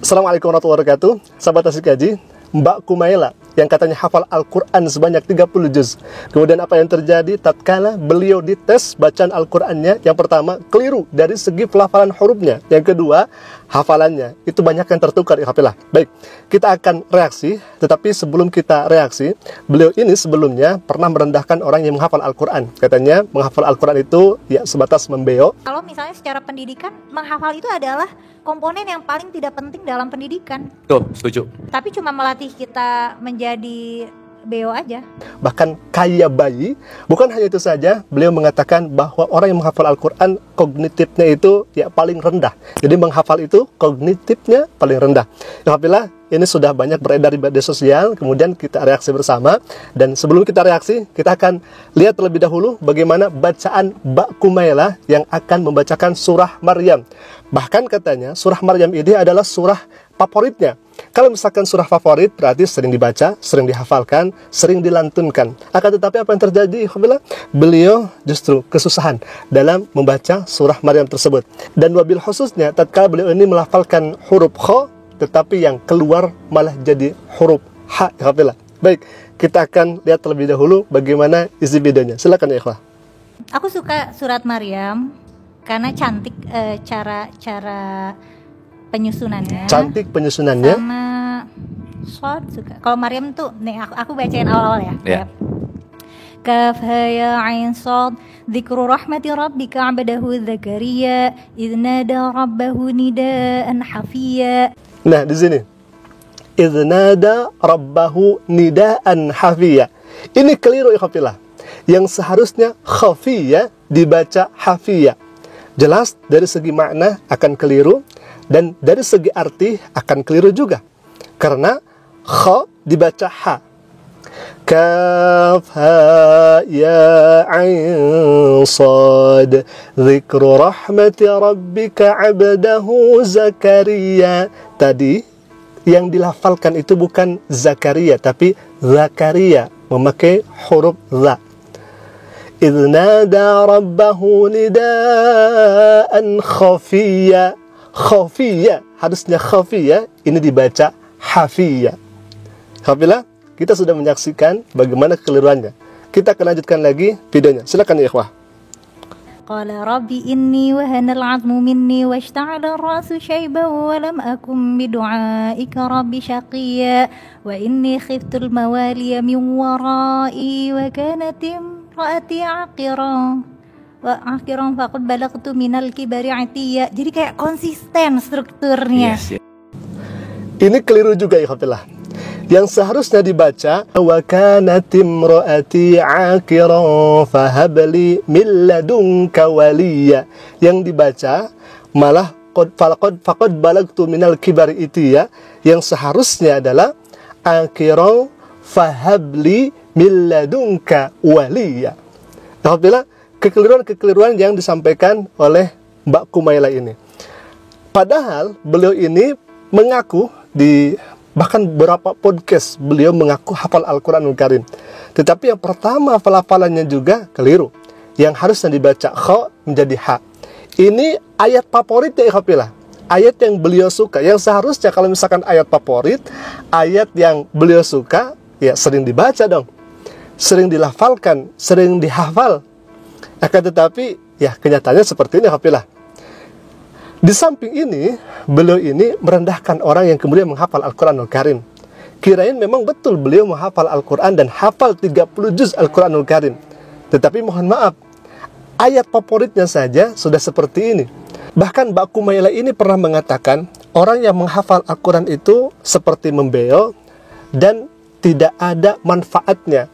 Assalamualaikum warahmatullahi wabarakatuh. Sahabat Asik Kaji, Mbak Kumaila yang katanya hafal Al-Quran sebanyak 30 juz. Kemudian apa yang terjadi tatkala beliau dites bacaan Al-Qurannya? Yang pertama, keliru dari segi pelafalan hurufnya. Yang kedua, hafalannya. Itu banyak yang tertukar, ikhwafillah. Baik, kita akan reaksi. Tetapi sebelum kita reaksi, beliau ini sebelumnya pernah merendahkan orang yang menghafal Al-Quran. Katanya menghafal Al-Quran itu ya sebatas membeo. Kalau misalnya secara pendidikan, menghafal itu adalah komponen yang paling tidak penting dalam pendidikan. Tuh, setuju. Tapi cuma melatih kita menjadi beo aja. Bahkan kaya bayi. Bukan hanya itu saja, beliau mengatakan bahwa orang yang menghafal Al-Quran kognitifnya itu ya paling rendah. Jadi menghafal itu kognitifnya paling rendah. Alhamdulillah, ini sudah banyak beredar di media sosial. Kemudian kita reaksi bersama. Dan sebelum kita reaksi, kita akan lihat terlebih dahulu bagaimana bacaan Mbak Kumaila yang akan membacakan surah Maryam. Bahkan katanya surah Maryam ini adalah surah favoritnya. Kalau misalkan surah favorit berarti sering dibaca, sering dihafalkan, sering dilantunkan. Akan tetapi apa yang terjadi? Beliau justru kesusahan dalam membaca surah Maryam tersebut. Dan wabil khususnya tatkala beliau ini melafalkan huruf kha, tetapi yang keluar malah jadi huruf ha. Baik, kita akan lihat terlebih dahulu bagaimana isi videonya. Silakan ya ikhwah. Aku suka surat Maryam karena cantik cara penyusunannya. Cantik penyusunannya. Sama Shod suka. Kalau Maryam tuh, nih aku bacain awal-awal ya. Ya. Kaf ha ya ain shad dzikru rahmati rabbika 'abdahu Zakaria idz nada rabbahu nidaan hafiya. Nah, di sini. Idz nada rabbahu nidaan hafiya. Ini keliru ikhwafillah. Yang seharusnya khafiya dibaca hafiya. Jelas dari segi makna akan keliru. Dan dari segi arti akan keliru juga. Karena kha dibaca ha. Kaf ha ya ain sad dzikru rahmati rabbika 'abdahu Zakaria. Tadi yang dilafalkan itu bukan Zakaria tapi Zakaria, memakai huruf za. Idz nada rabbahu nidaan khafiyya. Khafiyya, harusnya khafiyya, ini dibaca hafiyya. Alhamdulillah, kita sudah menyaksikan bagaimana kekeliruannya. Kita akan lanjutkan lagi videonya. Silakan ya ikhwah. Qala rabbi inni wahana al-'azmu minni washta'ala ar-ra'su shayban wa lam akum bidu'aika rabbi shaqiyya wa inni khiftu al-mawaliya min wara'i wa kanat imra'ati 'aqiran wa akhiran faqad balagtu minal kibari atiyya. Jadi kayak konsisten strukturnya. Yes. Ini keliru juga ikhwatilah. Yang seharusnya dibaca wa kanat imraati akiran fahabli min ladunka waliya. Yang dibaca malah faqad balagtu minal kibari itiyya. Yang seharusnya adalah akiran fahabli min ladunka waliya. Alhamdulillah, kekeliruan-kekeliruan yang disampaikan oleh Mbak Kumaila ini. Padahal beliau ini mengaku di bahkan beberapa podcast beliau mengaku hafal Al-Quranul Karim. Tetapi yang pertama pelafalannya juga keliru. Yang harusnya dibaca kha menjadi ha. Ini ayat favorit ya ikhwafillah. Ayat yang beliau suka. Yang seharusnya kalau misalkan ayat favorit, ayat yang beliau suka, ya sering dibaca dong. Sering dilafalkan, sering dihafal. Akan tetapi, ya kenyataannya seperti ini, alhamdulillah. Di samping ini, beliau ini merendahkan orang yang kemudian menghafal Al-Quranul Karim. Kirain memang betul beliau menghafal Al-Quran dan hafal 30 juz Al-Quranul Karim. Tetapi mohon maaf, ayat favoritnya saja sudah seperti ini. Bahkan Mbak Kumaila ini pernah mengatakan, orang yang menghafal Al-Quran itu seperti membeo dan tidak ada manfaatnya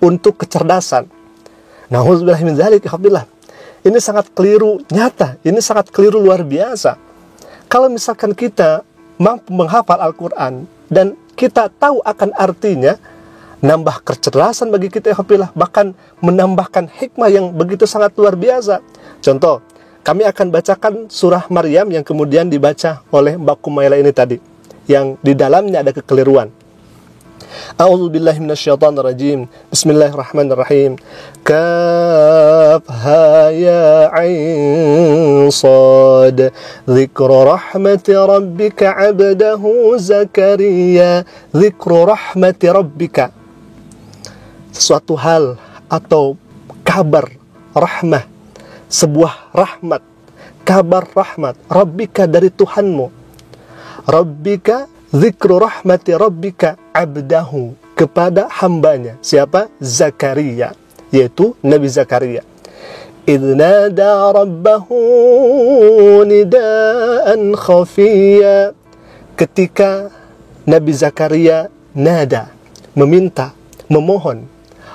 untuk kecerdasan. Nauzubillah min dzalik, alhamdulillah. Ini sangat keliru nyata, ini sangat keliru luar biasa. Kalau misalkan kita mampu menghafal Al-Quran dan kita tahu akan artinya, nambah kecerdasan bagi kita, alhamdulillah, bahkan menambahkan hikmah yang begitu sangat luar biasa. Contoh, kami akan bacakan surah Maryam yang kemudian dibaca oleh Mbak Kumaila ini tadi, yang di dalamnya ada kekeliruan. A'udzu billahi minasyaitonir rajim. Bismillahirrahmanirrahim. Kaf ha ya ain sad. Dzikru rahmati rabbika 'abdahu Zakaria. Dzikru rahmati rabbika. Sesuatu hal atau kabar rahmah, sebuah rahmat, kabar rahmat rabbika dari Tuhanmu. Rabbika, dzikru rahmati rabbika abdahu, kepada hambanya. Siapa? Zakaria, yaitu Nabi Zakaria. Idh nada rabbahu nidaan khafiyya, ketika Nabi Zakaria nada, meminta, memohon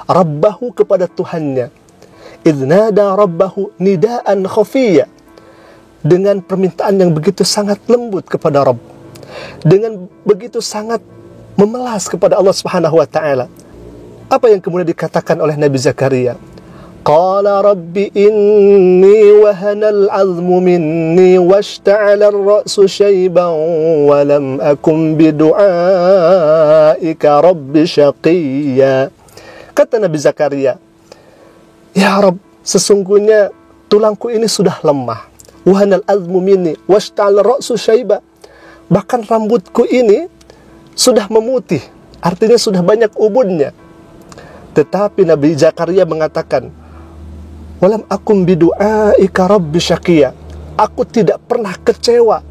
rabbahu, kepada Tuhannya. Idh nada rabbahu nidaan khafiyya, dengan permintaan yang begitu sangat lembut kepada Rabb, dengan begitu sangat memelas kepada Allah Subhanahu wa taala. Apa yang kemudian dikatakan oleh Nabi Zakaria? Qala rabbi inni wahana al-'azmu minni washta'ala ar-ra'su shayban wa lam akun bidu'aika rabbi shaqiyya. Kata Nabi Zakaria, ya Rabb, sesungguhnya tulangku ini sudah lemah. Wahana al-'azmu minni washta'ala ar-ra'su shayban, bahkan rambutku ini sudah memutih, artinya sudah banyak ubunnya. Tetapi Nabi Zakaria mengatakan, walam akum bidu'aika rabbi syaqiyya, aku tidak pernah kecewa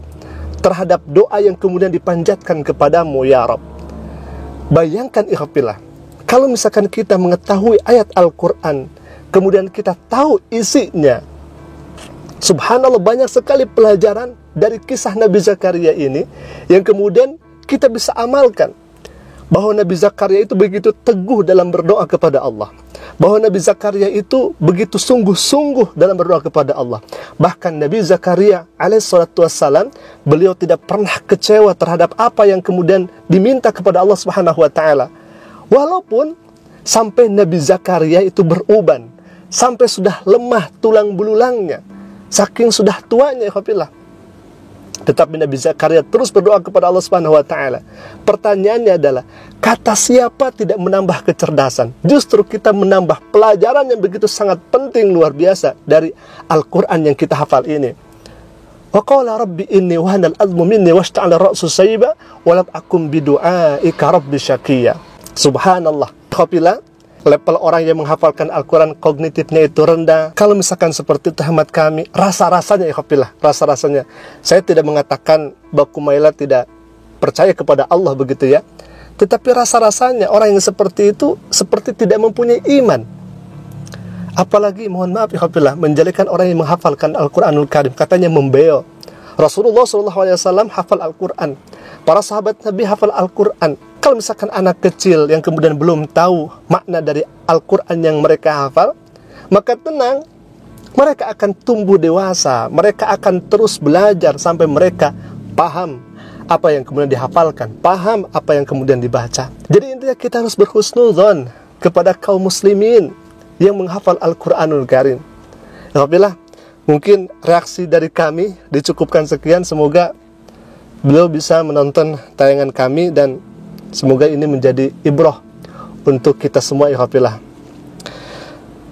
terhadap doa yang kemudian dipanjatkan kepadamu ya Rabb. Bayangkan ikhwafillah, kalau misalkan kita mengetahui ayat Al-Quran, kemudian kita tahu isinya, subhanallah, banyak sekali pelajaran dari kisah Nabi Zakaria ini yang kemudian kita bisa amalkan. Bahwa Nabi Zakaria itu begitu teguh dalam berdoa kepada Allah, bahwa Nabi Zakaria itu begitu sungguh-sungguh dalam berdoa kepada Allah. Bahkan Nabi Zakaria alaihissalatu wassalam, beliau tidak pernah kecewa terhadap apa yang kemudian diminta kepada Allah Subhanahu wa taala. Walaupun sampai Nabi Zakaria itu beruban, sampai sudah lemah tulang belulangnya, saking sudah tuanya ikhwafillah. Tetapi Nabi Zakaria terus berdoa kepada Allah Subhanahu wa taala. Pertanyaannya adalah, kata siapa tidak menambah kecerdasan? Justru kita menambah pelajaran yang begitu sangat penting, luar biasa dari Al-Quran yang kita hafal ini. Wa qala rabbi inni wahana al-'azmu minni washta'ala ar-ra'su shayban wa lam akum bidu'aika rabbi syaqiyya. Subhanallah. Ikhwafillah, level orang yang menghafalkan Al-Quran kognitifnya itu rendah. Kalau misalkan seperti itu hemat kami, rasa-rasanya ikhwafillah, rasa-rasanya, saya tidak mengatakan bahwa Kumaila tidak percaya kepada Allah begitu ya, tetapi rasa-rasanya orang yang seperti itu seperti tidak mempunyai iman. Apalagi mohon maaf ikhwafillah, menjadikan orang yang menghafalkan Al-Quranul Karim katanya membeo. Rasulullah SAW hafal Al-Quran, para sahabat Nabi hafal Al-Quran. Kalau misalkan anak kecil yang kemudian belum tahu makna dari Al-Quran yang mereka hafal, maka tenang, mereka akan tumbuh dewasa, mereka akan terus belajar sampai mereka paham apa yang kemudian dihafalkan, paham apa yang kemudian dibaca. Jadi intinya kita harus berhusnudzon kepada kaum muslimin yang menghafal Al-Quranul Karim. Alhamdulillah, mungkin reaksi dari kami dicukupkan sekian. Semoga beliau bisa menonton tayangan kami dan semoga ini menjadi ibrah untuk kita semua ikhwafillah.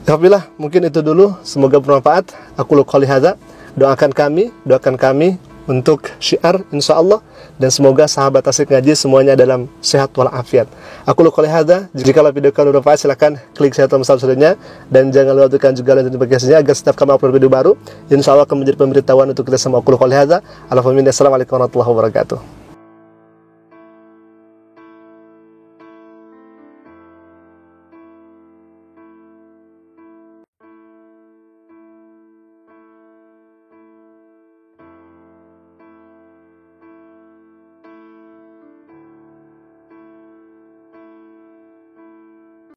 Ikhwafillah, mungkin itu dulu, semoga bermanfaat. Aku qouli hadza, doakan kami untuk syiar insyaallah, dan semoga sahabat Asik Ngaji semuanya dalam sehat walafiat. Aku qouli hadza, jika video kalian bermanfaat silakan klik share tombol subscribe-nya dan jangan lupa tekan juga lonceng notifikasinya agar setiap kami upload video baru insyaallah akan menjadi pemberitahuan untuk kita semua. Aku qouli hadza, assalamualaikum warahmatullahi wabarakatuh.